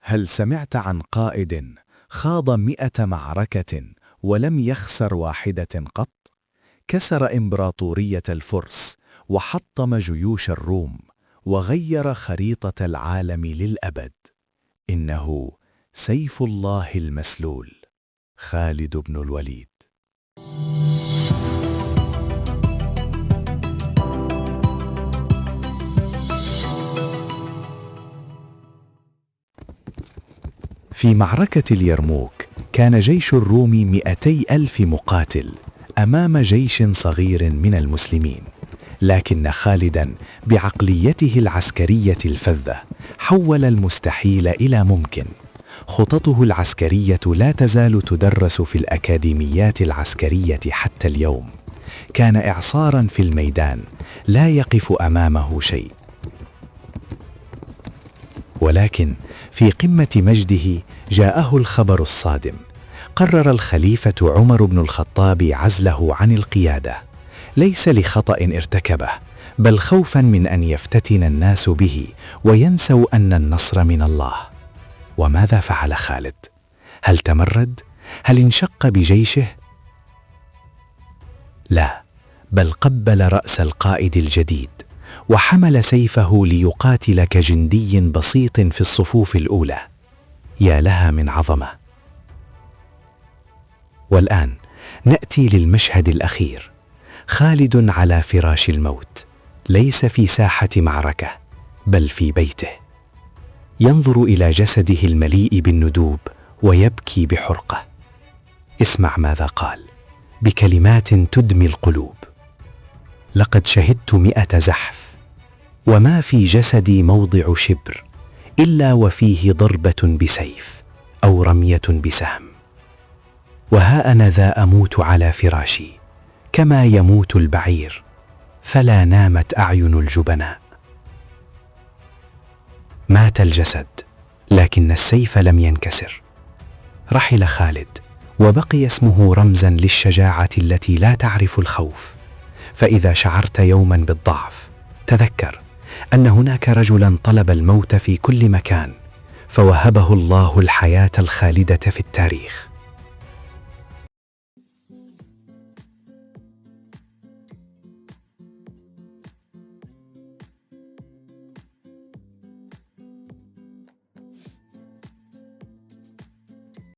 هل سمعت عن قائد خاض 100 معركة ولم يخسر واحدة قط؟ كسر إمبراطورية الفرس وحطم جيوش الروم وغير خريطة العالم للأبد. إنه سيف الله المسلول، خالد بن الوليد. في معركة اليرموك كان جيش الروم 200,000 مقاتل أمام جيش صغير من المسلمين، لكن خالداً بعقليته العسكرية الفذة حول المستحيل إلى ممكن. خططه العسكرية لا تزال تدرس في الأكاديميات العسكرية حتى اليوم. كان إعصاراً في الميدان لا يقف أمامه شيء. ولكن في قمة مجده جاءه الخبر الصادم. قرر الخليفة عمر بن الخطاب عزله عن القيادة، ليس لخطأ ارتكبه، بل خوفا من أن يفتتن الناس به وينسوا أن النصر من الله. وماذا فعل خالد؟ هل تمرد؟ هل انشق بجيشه؟ لا، بل قبل رأس القائد الجديد وحمل سيفه ليقاتل كجندي بسيط في الصفوف الأولى. يا لها من عظمة! والآن نأتي للمشهد الأخير. خالد على فراش الموت، ليس في ساحة معركة بل في بيته، ينظر إلى جسده المليء بالندوب ويبكي بحرقة. اسمع ماذا قال بكلمات تدمي القلوب: لقد شهدت 100 زحف، وما في جسدي موضع شبر إلا وفيه ضربة بسيف أو رمية بسهم. وها أنا ذا أموت على فراشي كما يموت البعير، فلا نامت أعين الجبناء. مات الجسد، لكن السيف لم ينكسر. رحل خالد وبقي اسمه رمزا للشجاعة التي لا تعرف الخوف. فإذا شعرت يوما بالضعف، تذكر أن هناك رجلا طلب الموت في كل مكان، فوهبه الله الحياة الخالدة في التاريخ.